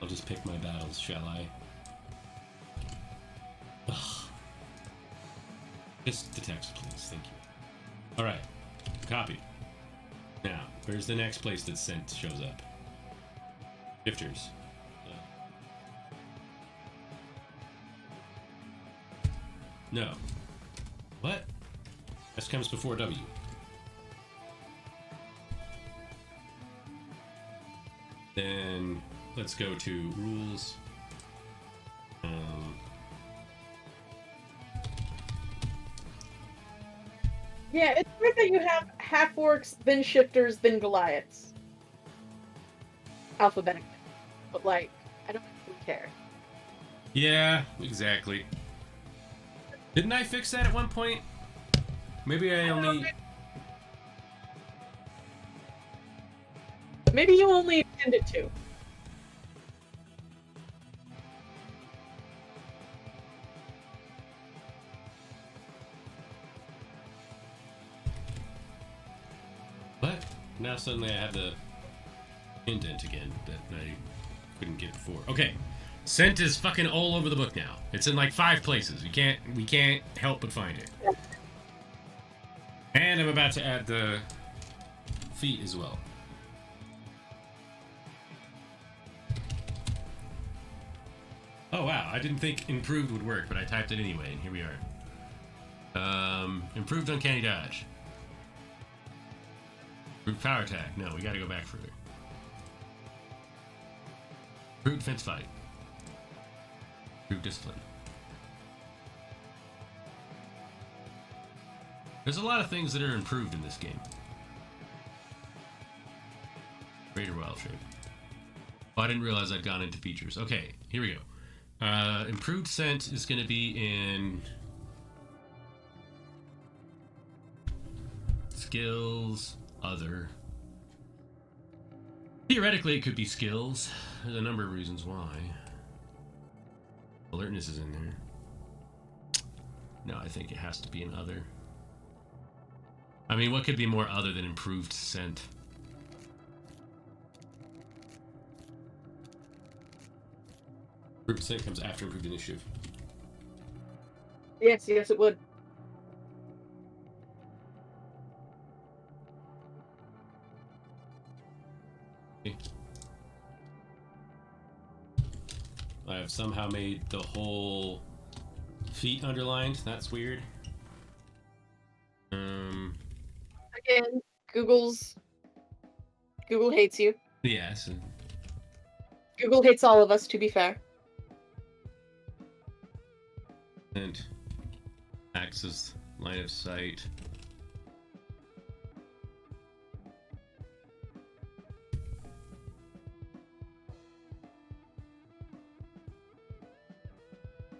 I'll just pick my battles, shall I? Ugh. Just the text, please. Thank you. All right. Copy. Now, where's the next place that scent shows up? Shifters. No. What? S comes before W. Then let's go to rules. Yeah, it's weird that you have half orcs, then shifters, then Goliaths. Alphabetically. But, like, I don't really care. Yeah, exactly. Didn't I fix that at one point? Maybe I only... Maybe you only intended to. What? Now suddenly I have the indent again that I couldn't get before. Okay. Scent is fucking all over the book now. It's in like 5 places. We can't help but find it. And I'm about to add the feet as well. Oh wow, I didn't think improved would work, but I typed it anyway, and here we are. Improved uncanny dodge. Improved power attack. No, we gotta go back further. Improved defense fight. Improved discipline. There's a lot of things that are improved in this game. Greater wild shape. Oh, I didn't realize I'd gone into features. Okay, here we go. Improved scent is going to be in skills, other. Theoretically, it could be skills. There's a number of reasons why. Alertness is in there. No, I think it has to be an other. I mean, what could be more other than improved scent? Improved scent comes after improved initiative. Yes, it would. Okay. I have somehow made the whole feet underlined. That's weird. Again, Google hates you. Yes. Google hates all of us, to be fair. And access line of sight.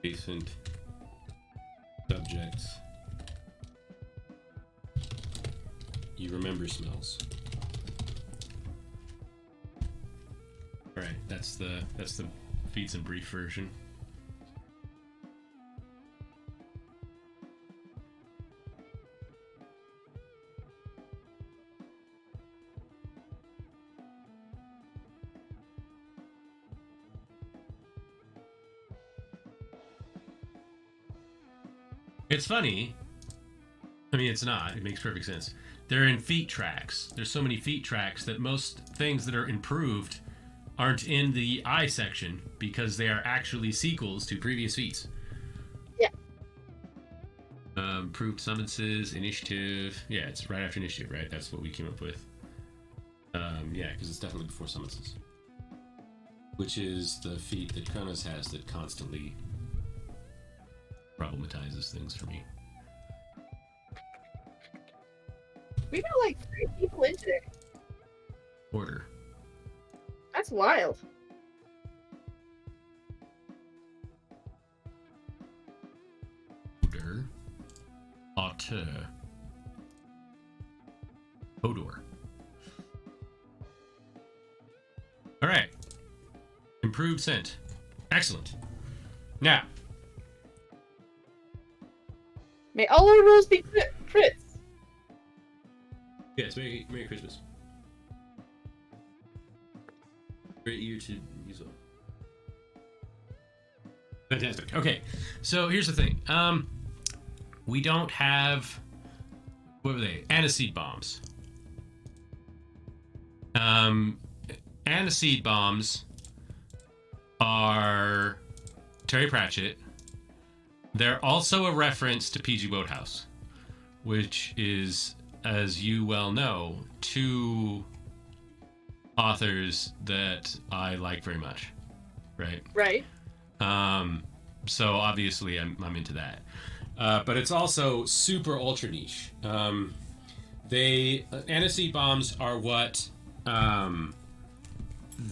Adjacent subjects. You remember smells. All right, that's the feats and brief version. It's funny. I mean, it's not. It makes perfect sense. They're in feat tracks. There's so many feat tracks that most things that are improved aren't in the I section because they are actually sequels to previous feats. Yeah. Improved summonses, initiative. Yeah, it's right after initiative, right? That's what we came up with. Yeah, because it's definitely before summonses. Which is the feat that Kronos has that constantly problematizes things for me. We got like 3 people in today. Order. That's wild. Order. Auteur. Hodor. All right. Improved scent. Excellent. Now. May all our rules be crits. Yes, Merry Christmas. Great year to use Fantastic. Okay, so here's the thing. We don't have, what were they? Aniseed bombs. Aniseed bombs are Terry Pratchett. They're also a reference to PG Wodehouse, which is, as you well know, two authors that I like very much. Right? Right. So obviously I'm into that. But it's also super ultra niche. Aniseed bombs are what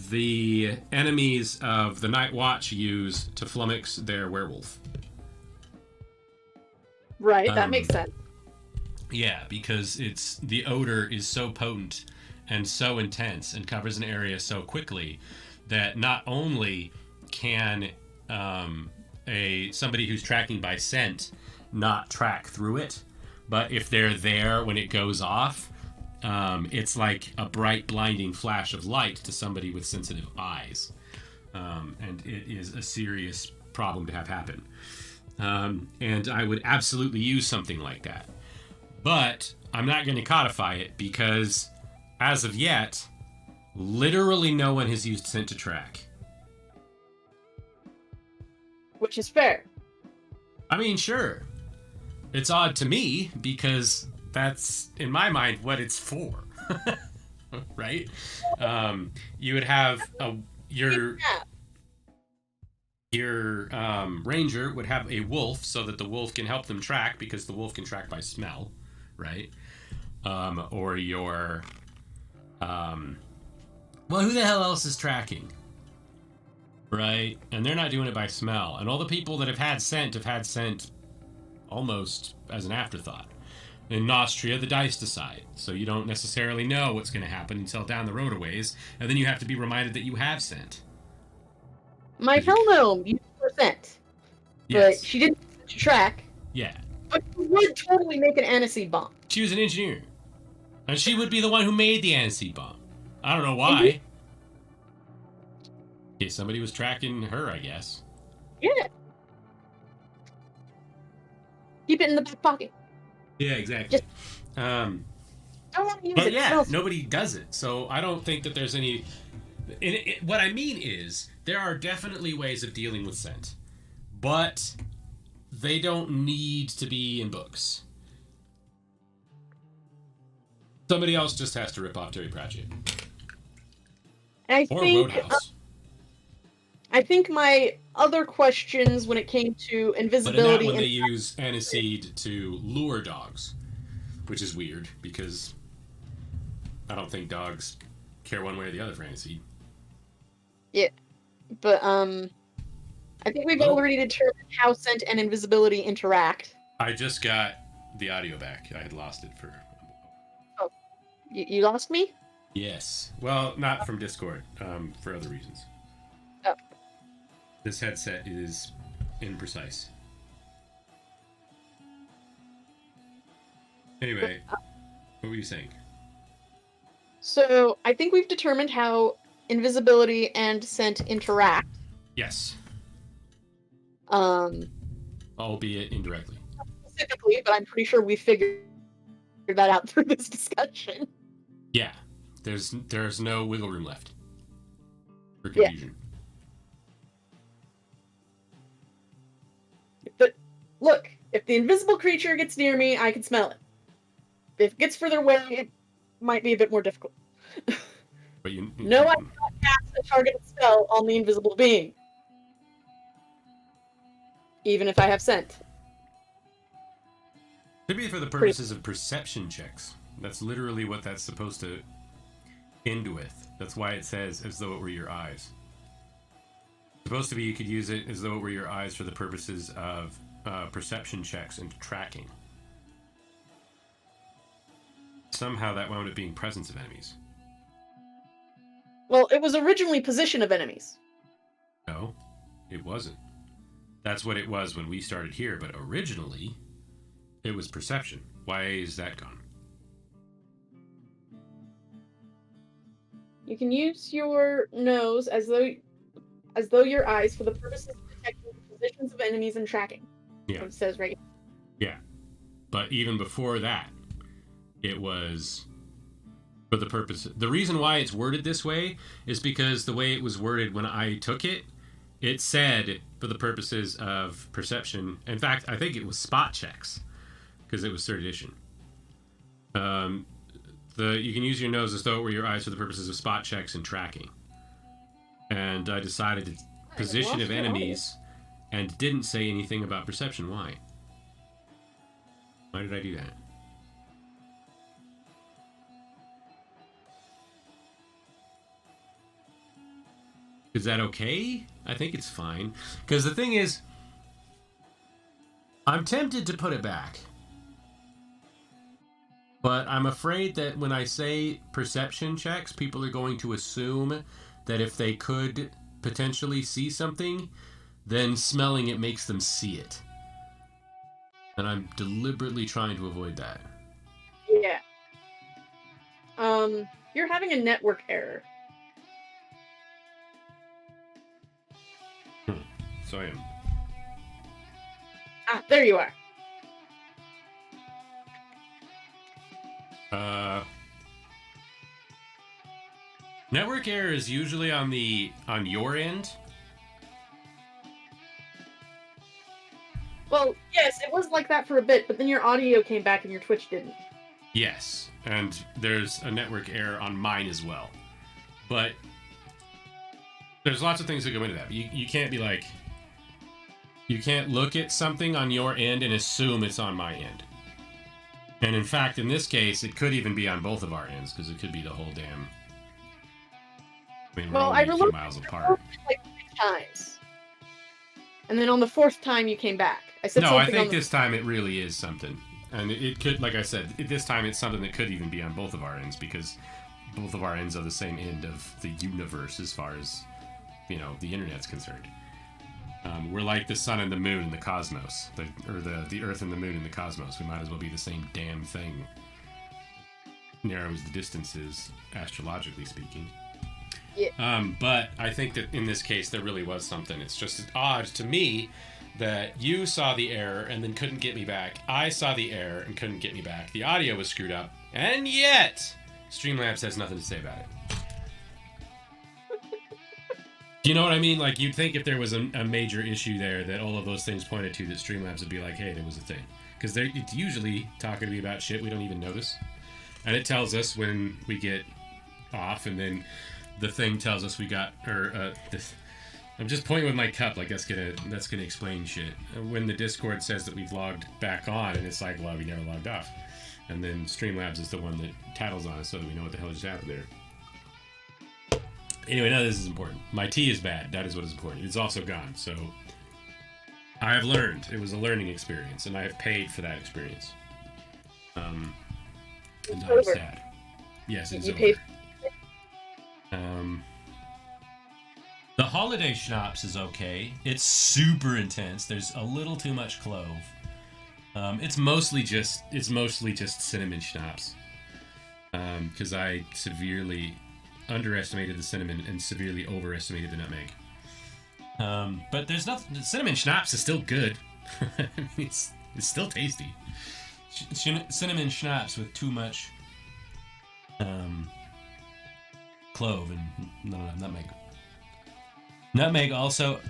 the enemies of the Night Watch use to flummox their werewolf. Right, that makes sense. Yeah, because the odor is so potent and so intense and covers an area so quickly that not only can somebody who's tracking by scent not track through it, but if they're there when it goes off, it's like a bright, blinding flash of light to somebody with sensitive eyes. And it is a serious problem to have happen. And I would absolutely use something like that. But I'm not going to codify it because, as of yet, literally no one has used scent to track. Which is fair. I mean, sure. It's odd to me because that's, in my mind, what it's for. Right? You would have your ranger would have a wolf so that the wolf can help them track because the wolf can track by smell, right? Or your well, who the hell else is tracking? Right? And they're not doing it by smell. And all the people that have had scent almost as an afterthought. In Nostria, the dice decide. So you don't necessarily know what's going to happen until down the road a ways. And then you have to be reminded that you have scent. My Hellgnome used %. Yes. But she didn't track. Yeah. But she would totally make an aniseed bomb. She was an engineer. And she would be the one who made the aniseed bomb. I don't know why. Okay, somebody was tracking her, I guess. Yeah. Keep it in the back pocket. Yeah, exactly. I want to use but it. yeah, nobody does it. So I don't think that there's any... what I mean is, there are definitely ways of dealing with scent. But they don't need to be in books. Somebody else just has to rip off Terry Pratchett. And or Roadhouse. I think my other questions when it came to invisibility... But in that one, they use aniseed to lure dogs. Which is weird, because I don't think dogs care one way or the other for aniseed. Yeah. But, I think we've already determined how scent and invisibility interact. I just got the audio back. I had lost it for... Oh. You lost me? Yes. Well, not from Discord, for other reasons. Oh. This headset is imprecise. Anyway, what were you saying? So, I think we've determined how invisibility and scent interact. Yes. Albeit indirectly. Not specifically, but I'm pretty sure we figured that out through this discussion. Yeah. There's no wiggle room left for confusion. Yeah. But look, if the invisible creature gets near me, I can smell it. If it gets further away, it might be a bit more difficult. But no, I cannot cast a targeted spell on the invisible being. Even if I have scent. Could be for the purposes of perception checks. That's literally what that's supposed to end with. That's why it says as though it were your eyes. It's supposed to be you could use it as though it were your eyes for the purposes of perception checks and tracking. Somehow that wound up being presence of enemies. Well, it was originally position of enemies. No, it wasn't. That's what it was when we started here, but originally it was perception. Why is that gone? You can use your nose as though your eyes for the purposes of detecting positions enemies and tracking. Yeah. What it says right. Yeah. But even before that, it was for the purpose. The reason why it's worded this way is because the way it was worded when I took it, it said for the purposes of perception. In fact, I think it was spot checks because it was 3rd edition. You can use your nose, as though it were your eyes, for the purposes of spot checks and tracking. And I decided to position of enemies and didn't say anything about perception. Why? Why did I do that? Is that okay? I think it's fine. Because the thing is, I'm tempted to put it back. But I'm afraid that when I say perception checks, people are going to assume that if they could potentially see something, then smelling it makes them see it. And I'm deliberately trying to avoid that. Yeah. You're having a network error. So I am. Ah, there you are. Network error is usually on your end. Well, yes, it was like that for a bit, but then your audio came back and your Twitch didn't. Yes, and there's a network error on mine as well. But there's lots of things that go into that. You can't be like, you can't look at something on your end and assume it's on my end. And in fact, in this case, it could even be on both of our ends, because it could be the whole damn... I mean, we're only a few miles apart. Like 3 times. And then on the 4th time, you came back. I said no, I think this time it really is something. And it could, like I said, this time it's something that could even be on both of our ends, because both of our ends are the same end of the universe as far as, the internet's concerned. We're like the sun and the moon in the cosmos, or the earth and the moon in the cosmos. We might as well be the same damn thing. Narrows the distances, astrologically speaking. Yeah. But I think that in this case there really was something. It's just odd to me that you saw the error and then couldn't get me back. I saw the error and couldn't get me back. The audio was screwed up, and yet Streamlabs has nothing to say about it. Do you know what I mean? Like, you'd think if there was a major issue there that all of those things pointed to, that Streamlabs would be like, hey, there was a thing. Because it's usually talking to me about shit we don't even notice. And it tells us when we get off, and then the thing tells us we got, I'm just pointing with my cup like that's gonna explain shit. When the Discord says that we've logged back on, and it's like, well, we never logged off. And then Streamlabs is the one that tattles on us so that we know what the hell just happened there. Anyway, none of this is important. My tea is bad. That is what is important. It's also gone. So I have learned. It was a learning experience, and I have paid for that experience. And I'm sad. Yes, it's over. The holiday schnapps is okay. It's super intense. There's a little too much clove. It's mostly just cinnamon schnapps. Because I severely underestimated the cinnamon and severely overestimated the nutmeg. But there's nothing. Cinnamon schnapps is still good. I mean, it's still tasty. Cinnamon schnapps with too much clove and not enough nutmeg. Nutmeg also,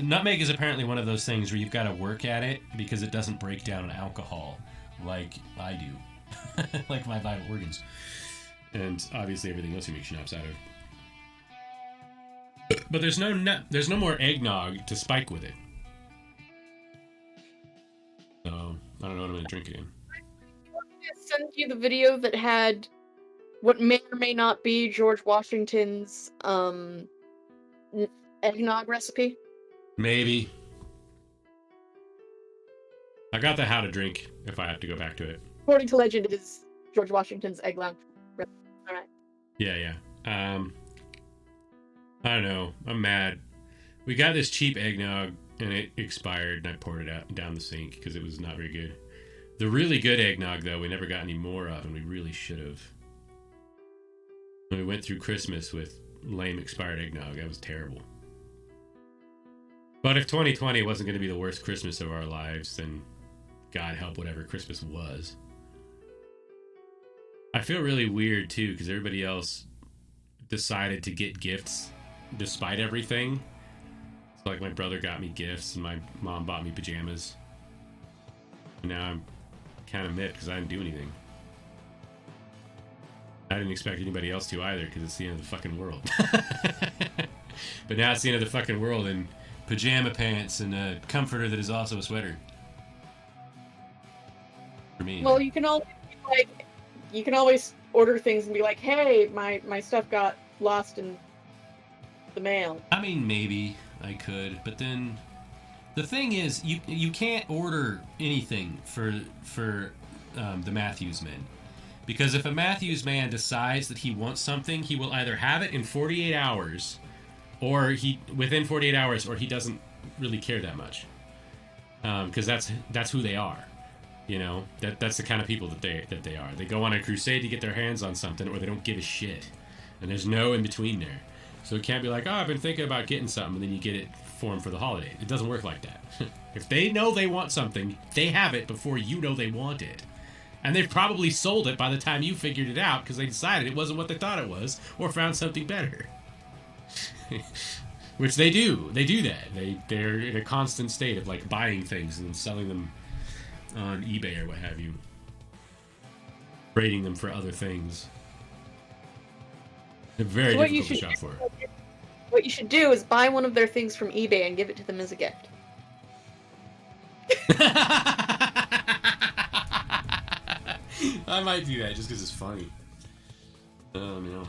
nutmeg is apparently one of those things where you've got to work at it because it doesn't break down alcohol like I do, like my vital organs, and obviously everything else you make schnapps out of. But there's no more eggnog to spike with it. So I don't know what I'm gonna drink it in. I sent you the video that had what may or may not be George Washington's eggnog recipe. Maybe. I got the how to drink if I have to go back to it. According to legend, it is George Washington's eggnog recipe. All right. Yeah. I don't know. I'm mad. We got this cheap eggnog and it expired, and I poured it out down the sink because it was not very good. The really good eggnog, though, we never got any more of, and we really should have. When we went through Christmas with lame expired eggnog, that was terrible. But if 2020 wasn't going to be the worst Christmas of our lives, then God help whatever Christmas was. I feel really weird, too, because everybody else decided to get gifts despite everything. So, like, my brother got me gifts, and my mom bought me pajamas. And now I'm kind of miffed because I didn't do anything. I didn't expect anybody else to either, because it's the end of the fucking world. But now it's the end of the fucking world, and pajama pants and a comforter that is also a sweater. For me. Well, you can always order things and be like, hey, my stuff got lost in the mail. I mean, maybe I could, but then the thing is, you can't order anything for the Matthews men. Because if a Matthews man decides that he wants something, he will either have it in 48 hours, or within 48 hours, or he doesn't really care that much. Because that's who they are. You know, that's the kind of people that they are. They go on a crusade to get their hands on something, or they don't give a shit. And there's no in between there. So it can't be like, oh, I've been thinking about getting something, and then you get it for them for the holiday. It doesn't work like that. If they know they want something, they have it before you know they want it. And they've probably sold it by the time you figured it out because they decided it wasn't what they thought it was, or found something better. Which they do. They do that. They're in a constant state of like buying things and then selling them on eBay or what have you. Trading them for other things. They're very difficult to shop for. What you should do is buy one of their things from eBay and give it to them as a gift. I might do that just because it's funny. You know,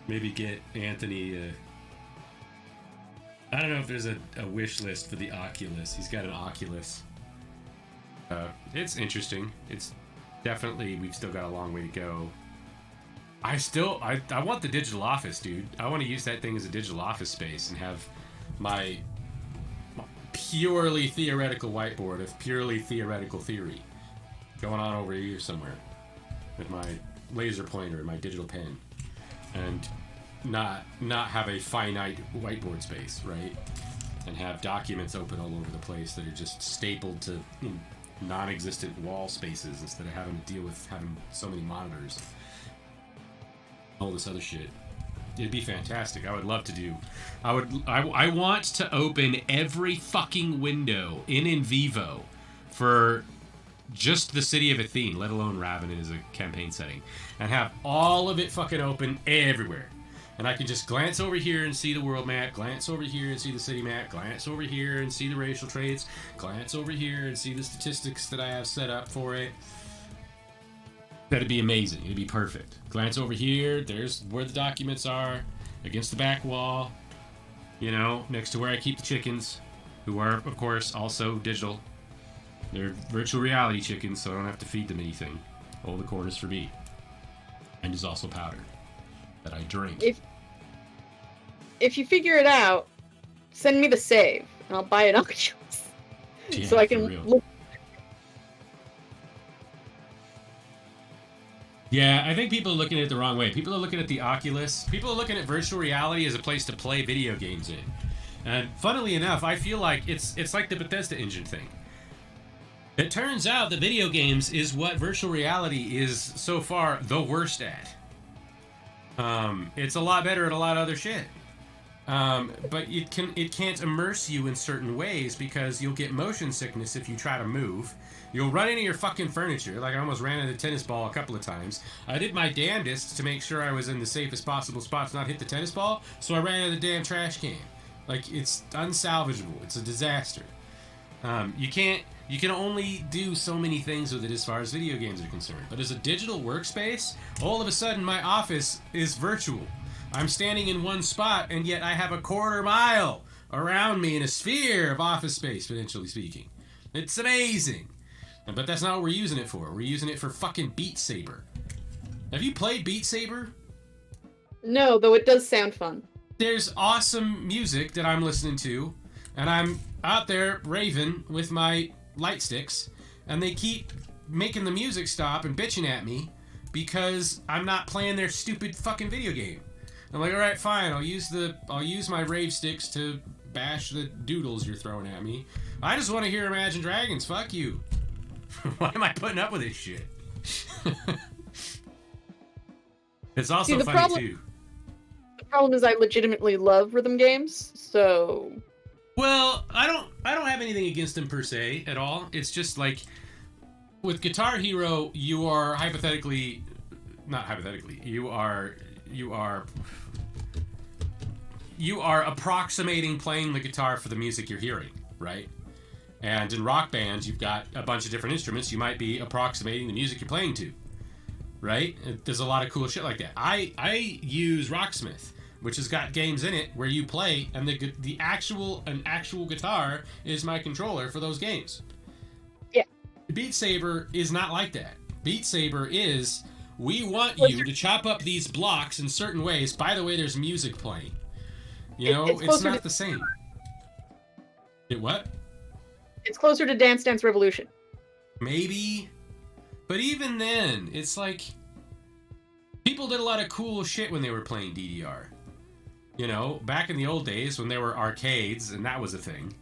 maybe get Anthony. I don't know if there's a wish list for the Oculus. He's got an Oculus. It's interesting. It's definitely, we've still got a long way to go. I want the digital office, dude. I want to use that thing as a digital office space and have my purely theoretical whiteboard of purely theoretical theory going on over here somewhere with my laser pointer and my digital pen, and not have a finite whiteboard space, right? And have documents open all over the place that are just stapled to non-existent wall spaces instead of having to deal with having so many monitors. All this other shit. It'd be fantastic. I would love to do. I want to open every fucking window in Vivo for just the city of Athene, let alone Raven as a campaign setting, and have all of it fucking open everywhere. And I can just glance over here and see the world map, glance over here and see the city map, glance over here and see the racial traits, glance over here and see the statistics that I have set up for it. That'd be amazing. It'd be perfect. Glance over here, there's where the documents are, against the back wall, you know, next to where I keep the chickens, who are, of course, also digital. They're virtual reality chickens, so I don't have to feed them anything. All the corn is for me. And is also powder that I drink. If you figure it out, send me the save, and I'll buy an Oculus. Yeah, so I can look. Yeah, I think people are looking at it the wrong way. People are looking at the Oculus. People are looking at virtual reality as a place to play video games in. And funnily enough, I feel like it's like the Bethesda engine thing. It turns out that video games is what virtual reality is so far the worst at. It's a lot better at a lot of other shit. But it can't immerse you in certain ways because you'll get motion sickness if you try to move. You'll run into your fucking furniture. Like I almost ran into the tennis ball a couple of times. I did my damnedest to make sure I was in the safest possible spot to not hit the tennis ball, so I ran into the damn trash can. Like, it's unsalvageable. It's a disaster. You can only do so many things with it as far as video games are concerned. But as a digital workspace, all of a sudden my office is virtual. I'm standing in one spot, and yet I have a quarter mile around me in a sphere of office space, potentially speaking. It's amazing. But that's not what we're using it for. We're using it for fucking Beat Saber. Have you played Beat Saber? No, though it does sound fun. There's awesome music that I'm listening to, and I'm out there raving with my light sticks, and they keep making the music stop and bitching at me because I'm not playing their stupid fucking video game. I'm like, all right, fine. I'll use my rave sticks to bash the doodles you're throwing at me. I just want to hear Imagine Dragons. Fuck you. Why am I putting up with this shit? It's also funny too. The problem is I legitimately love rhythm games, so. Well, I don't have anything against them per se at all. It's just like with Guitar Hero, you are approximating playing the guitar for the music you're hearing, right? And in Rock Band, you've got a bunch of different instruments. You might be approximating the music you're playing to, right? There's a lot of cool shit like that. I use Rocksmith, which has got games in it where you play, and the actual guitar is my controller for those games. Yeah. Beat Saber is not like that. Beat Saber is, we want you to chop up these blocks in certain ways. By the way, there's music playing. You know, it's not the same. It what? It's closer to Dance Dance Revolution. Maybe. But even then, it's like, people did a lot of cool shit when they were playing DDR. You know, back in the old days when there were arcades and that was a thing.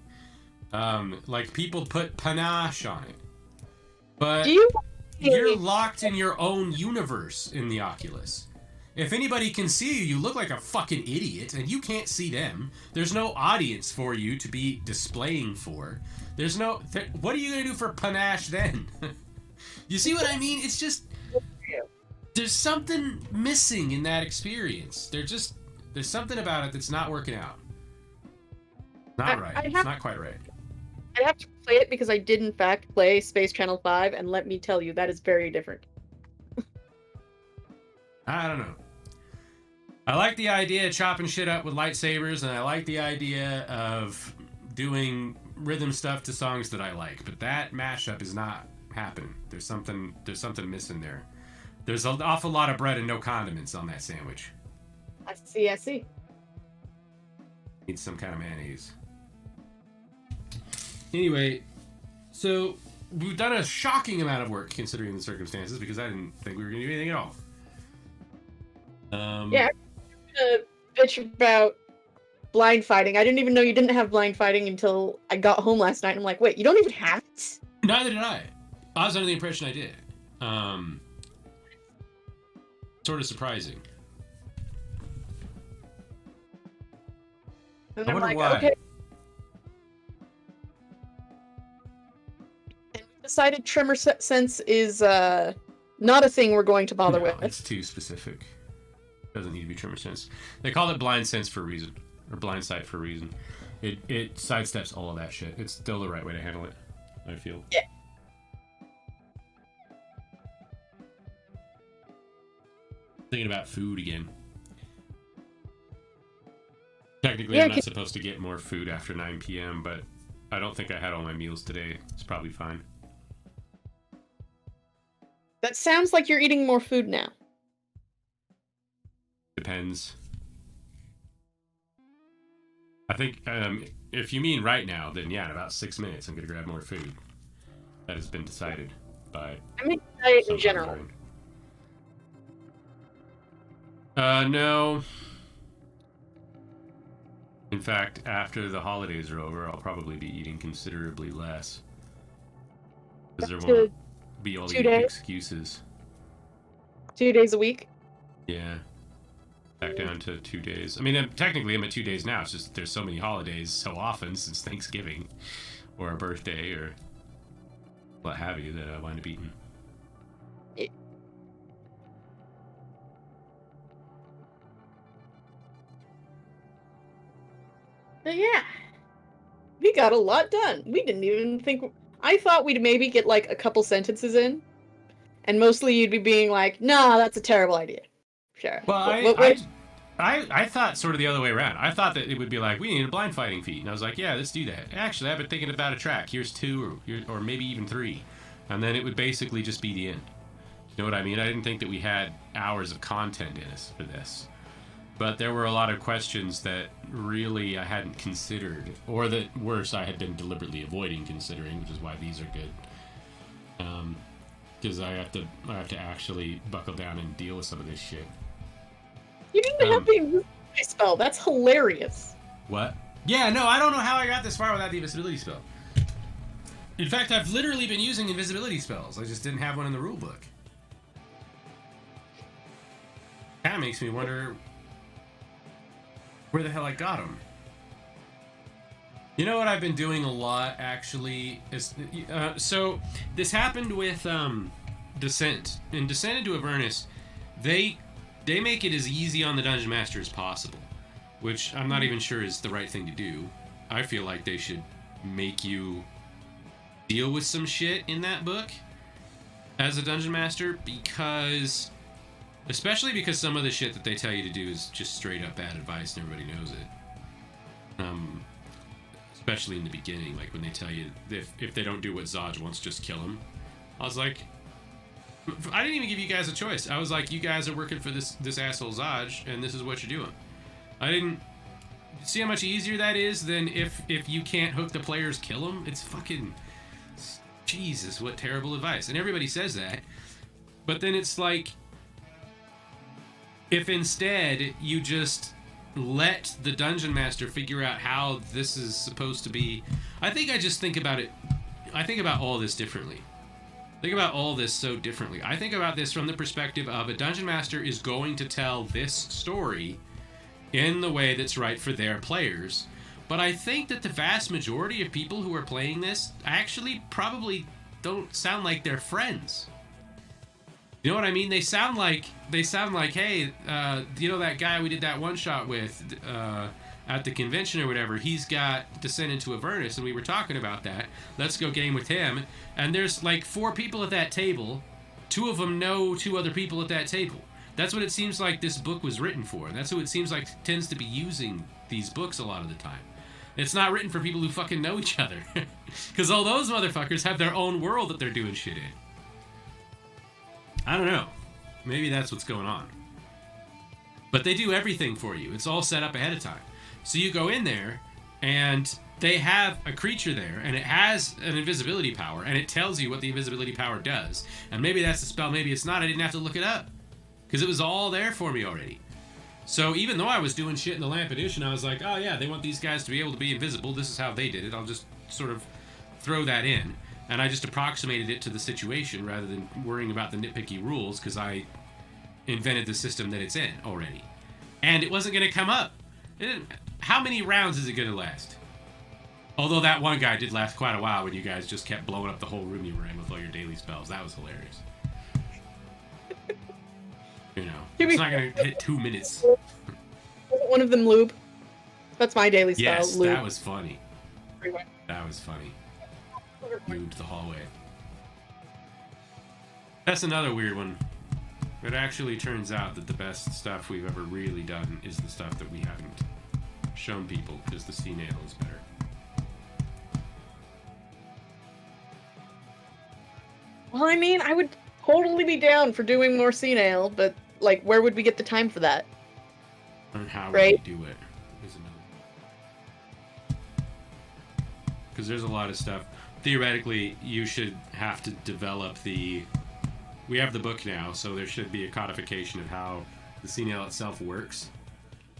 Like, people put panache on it. But you're locked in your own universe in the Oculus. If anybody can see you, you look like a fucking idiot, and you can't see them. There's no audience for you to be displaying for. There's no... what are you going to do for panache then? You see what I mean? It's just... there's something missing in that experience. There's something about it that's not working out. Not right. It's not quite right. I'd have to play it because I did in fact play Space Channel 5, and let me tell you, that is very different. I don't know. I like the idea of chopping shit up with lightsabers, and I like the idea of doing rhythm stuff to songs that I like, but that mashup is not happening. There's something missing there. There's an awful lot of bread and no condiments on that sandwich. I see. Needs some kind of mayonnaise. Anyway, so we've done a shocking amount of work considering the circumstances, because I didn't think we were going to do anything at all. Yeah, I'm gonna bitch about blind fighting. I didn't even know you didn't have blind fighting until I got home last night. And I'm like, wait, you don't even have it? Neither did I. I was under the impression I did. Sort of surprising. And I I'm wonder like, why. okay. And we decided tremor sense is not a thing we're going to bother with. It's too specific. Doesn't need to be tremor sense. They call it blind sense for a reason, or blind sight for a reason. It sidesteps all of that shit. It's still the right way to handle it, I feel. Yeah. Thinking about food again. Technically, I'm not supposed to get more food after 9 p.m., but I don't think I had all my meals today. It's probably fine. That sounds like you're eating more food now. Depends. I think if you mean right now, then yeah, in about 6 minutes, I'm going to grab more food. That has been decided by... I mean, diet in general. No. In fact, after the holidays are over, I'll probably be eating considerably less. Because there won't be all these excuses. 2 days a week? Yeah. Back down to 2 days. I mean, technically I'm at 2 days now. It's just there's so many holidays so often since Thanksgiving or a birthday or what have you that I wind up eating. But yeah, we got a lot done. We didn't even think... I thought we'd maybe get like a couple sentences in, and mostly you'd be being like, nah, that's a terrible idea. Sure. Well, I thought sort of the other way around. I thought that it would be like, we need a blind fighting feat. And I was like, yeah, let's do that. Actually, I've been thinking about a track. Here's 2 or maybe even 3. And then it would basically just be the end. You know what I mean? I didn't think that we had hours of content in us for this. But there were a lot of questions that really I hadn't considered, or that worse, I had been deliberately avoiding considering, which is why these are good. Because I have to actually buckle down and deal with some of this shit. You didn't even have the invisibility spell. That's hilarious. What? Yeah, no, I don't know how I got this far without the invisibility spell. In fact, I've literally been using invisibility spells. I just didn't have one in the rulebook. That makes me wonder where the hell I got them. You know what I've been doing a lot, actually? Is so this happened with Descent. In Descent into Avernus, they make it as easy on the Dungeon Master as possible, which I'm not even sure is the right thing to do. I feel like they should make you deal with some shit in that book as a Dungeon Master, especially because some of the shit that they tell you to do is just straight up bad advice and everybody knows it. Especially in the beginning, like when they tell you if they don't do what Zodge wants, just kill him. I was like, I didn't even give you guys a choice. I was like, you guys are working for this asshole Zodge, and this is what you're doing. I didn't see how much easier that is than if you can't hook the players, kill them. It's fucking Jesus, what terrible advice. And everybody says that, but then it's like, if instead you just let the Dungeon Master figure out how this is supposed to be. I think about all this differently. Think about all this so differently. I think about this from the perspective of a Dungeon Master is going to tell this story in the way that's right for their players. But I think that the vast majority of people who are playing this actually probably don't sound like they're friends. You know what I mean? They sound like, hey, you know that guy we did that one shot with at the convention or whatever? He's got Descent into Avernus, and we were talking about that. Let's go game with him. And there's like 4 people at that table. 2 of them know 2 other people at that table. That's what it seems like this book was written for. And that's who it seems like tends to be using these books a lot of the time. It's not written for people who fucking know each other. Because all those motherfuckers have their own world that they're doing shit in. I don't know. Maybe that's what's going on. But they do everything for you. It's all set up ahead of time. So you go in there, and they have a creature there, and it has an invisibility power, and it tells you what the invisibility power does. And maybe that's the spell, maybe it's not. I didn't have to look it up. Because it was all there for me already. So even though I was doing shit in the Lampedition, I was like, oh yeah, they want these guys to be able to be invisible. This is how they did it. I'll just sort of throw that in. And I just approximated it to the situation rather than worrying about the nitpicky rules, because I invented the system that it's in already. And it wasn't going to come up. How many rounds is it going to last? Although that one guy did last quite a while when you guys just kept blowing up the whole room you were in with all your daily spells. That was hilarious. You know, it's not going to hit 2 minutes. Wasn't one of them lube? That's my daily spell. Yes, lube. that was funny. Everywhere. That was funny. Moved the hallway. That's another weird one. It actually turns out that the best stuff we've ever really done is the stuff that we haven't shown people, because the C-nail is better. Well, I mean, I would totally be down for doing more C-nail, but, like, where would we get the time for that? And how Right. would we do it is another. Because there's a lot of stuff. Theoretically, you should have to develop we have the book now, so there should be a codification of how the C-nail itself works.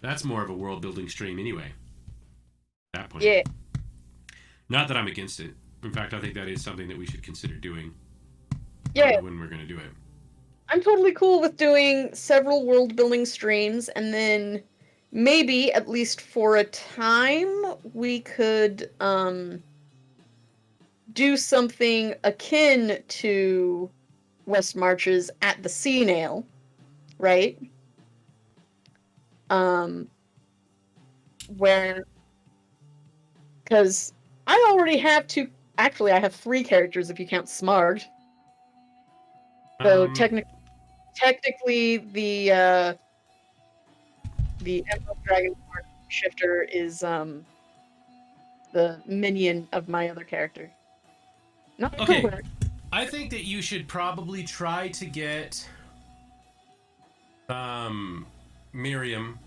That's more of a world-building stream anyway. At that point. Yeah. Not that I'm against it. In fact, I think that is something that we should consider doing. Yeah. When we're going to do it. I'm totally cool with doing several world-building streams, and then maybe, at least for a time, we could, do something akin to West Marches at the C-nail, right? Because I already have actually I have 3 characters if you count Smarg. So technically the Emerald Dragon Shifter is the minion of my other character. Not Okay. cool. I think that you should probably try to get Miriam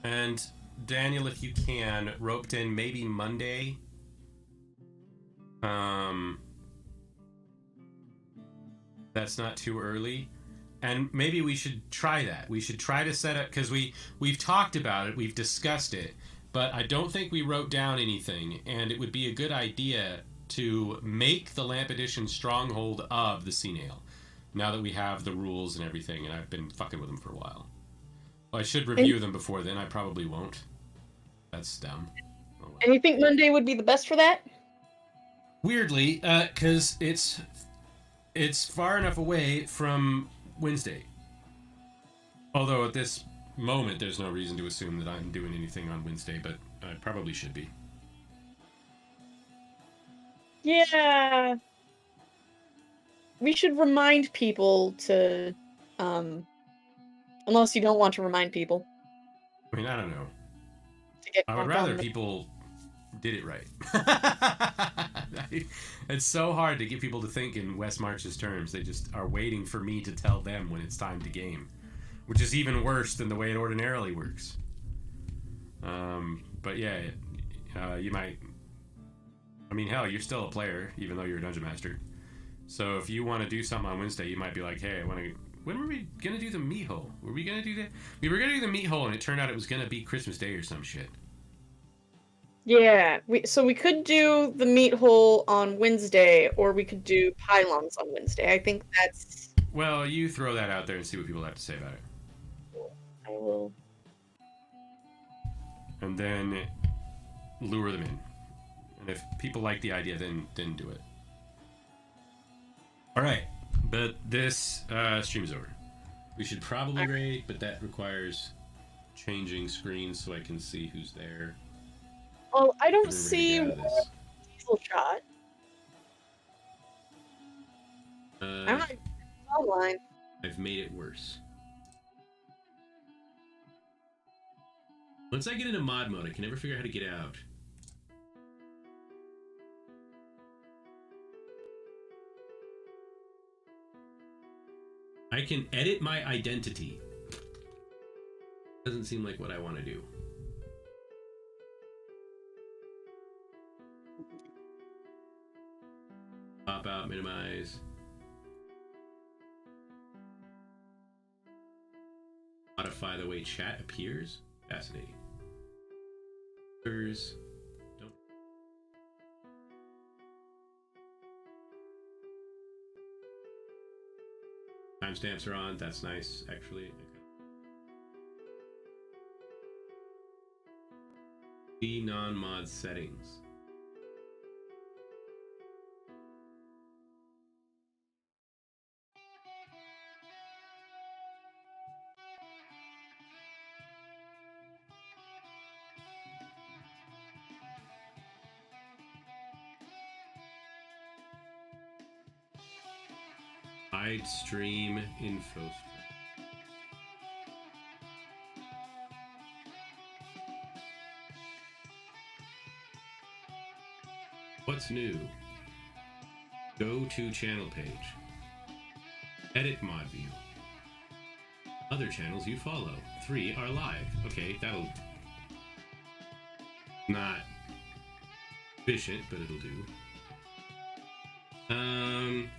and Daniel, if you can, roped in maybe Monday. That's not too early. And maybe we should try that. We should try to set up, because we've talked about it, we've discussed it, but I don't think we wrote down anything, and it would be a good idea to make the Lampedition stronghold of the Senale. Now that we have the rules and everything, and I've been fucking with them for a while. Well, I should review them before then. I probably won't. That's dumb. Oh, well. And you think Monday would be the best for that? Weirdly, because it's far enough away from Wednesday. Although at this moment, there's no reason to assume that I'm doing anything on Wednesday, but I probably should be. Yeah. We should remind people to, unless you don't want to remind people. I mean, I don't know. To get I would crunk rather on the- people did it right. It's so hard to get people to think in West March's terms. They just are waiting for me to tell them when it's time to game, which is even worse than the way it ordinarily works. But yeah, you might. I mean, hell, you're still a player, even though you're a dungeon master. So if you want to do something on Wednesday, you might be like, "Hey, I want to." When were we gonna do the meat hole? Were we gonna do that? We were gonna do the meat hole, and it turned out it was gonna be Christmas Day or some shit. Yeah, so we could do the meat hole on Wednesday, or we could do pylons on Wednesday. I think that's. Well, you throw that out there and see what people have to say about it. I will. And then lure them in. And if people like the idea, then do it. All right, but this stream is over. We should probably raid, but that requires changing screens so I can see who's there. Well, I don't We're gonna see get out of this. diesel shot. I'm not online. I've made it worse. Once I get into mod mode, I can never figure out how to get out. I can edit my identity. Doesn't seem like what I want to do. Pop out, minimize. Modify the way chat appears. Fascinating. Don't. Timestamps are on. That's nice, actually. Okay. See non-mod settings. Hide stream info. What's new? Go to channel page. Edit mod view. Other channels you follow. 3 are live. Okay, that'll not efficient, but it'll do.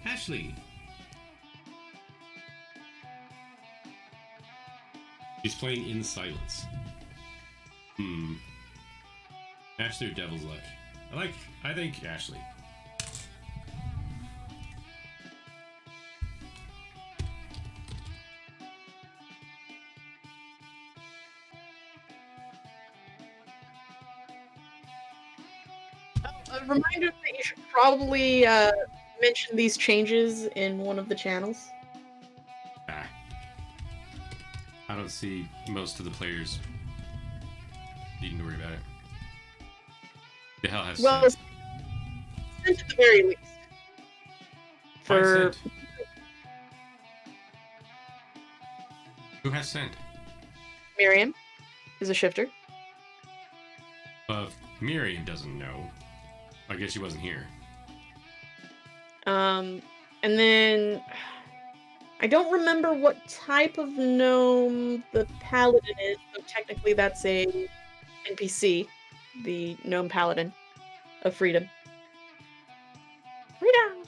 Ashley. She's playing in silence. Ashley or Devil's Luck? I think Ashley. A reminder that you should probably mention these changes in one of the channels. I don't see most of the players needing to worry about it. The hell has Well, sent? sent at the very least. Why For sent? Who has sent? Miriam is a shifter. Miriam doesn't know. I guess she wasn't here. And then I don't remember what type of gnome the paladin is, so technically that's a NPC, the gnome paladin of freedom. Freedom!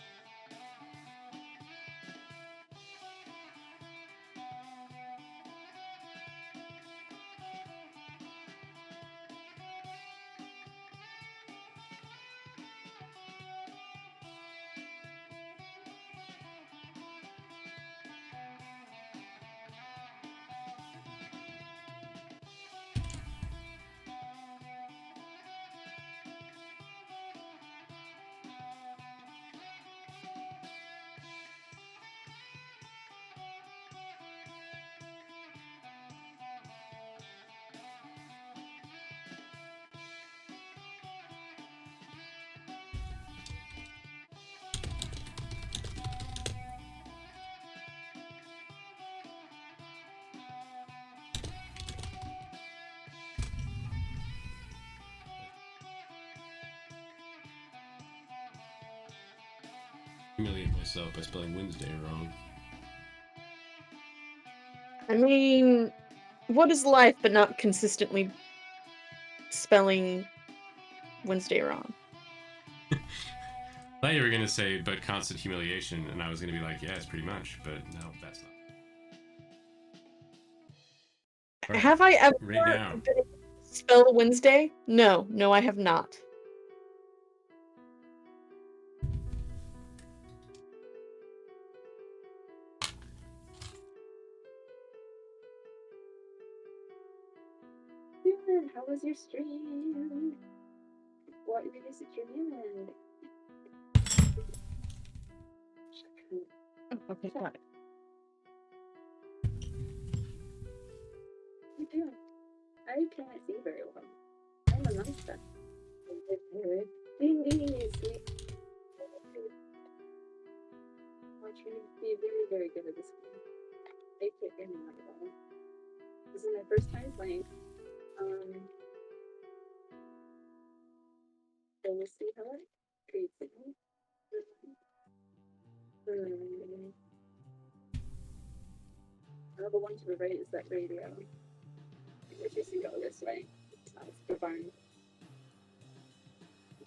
Humiliate myself by spelling Wednesday wrong. I mean, what is life but not consistently spelling Wednesday wrong? I thought you were gonna say, but constant humiliation, and I was gonna be like, yes, pretty much, but no, that's not. All right, Have I ever right now. been able to spell Wednesday? No, I have not. How was your stream? What did you stream in? Oh, okay, got it. What are you doing? I cannot see very well. I'm a monster. Ding ding, sweet. I'm trying to be very, very good at this game. I can't get anyone at all. This is my first time playing. So we'll see how it treats it. The one to the right is that radio. I guess you should go this way. That's the barn.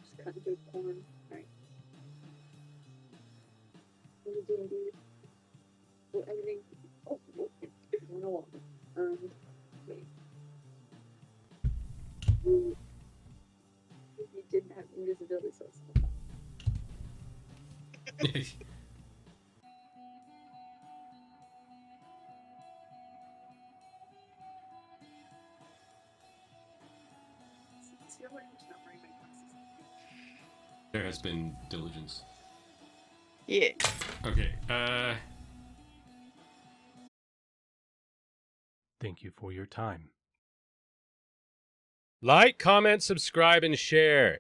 Just cutting through corn. Alright. What are you doing, dude? Well, everything. Oh, on a wall. Wait. You didn't have invisibility, so it's not. It's your way to not wearing my glasses. There has been diligence. Yeah. Okay, Thank you for your time. Like, comment, subscribe, and share.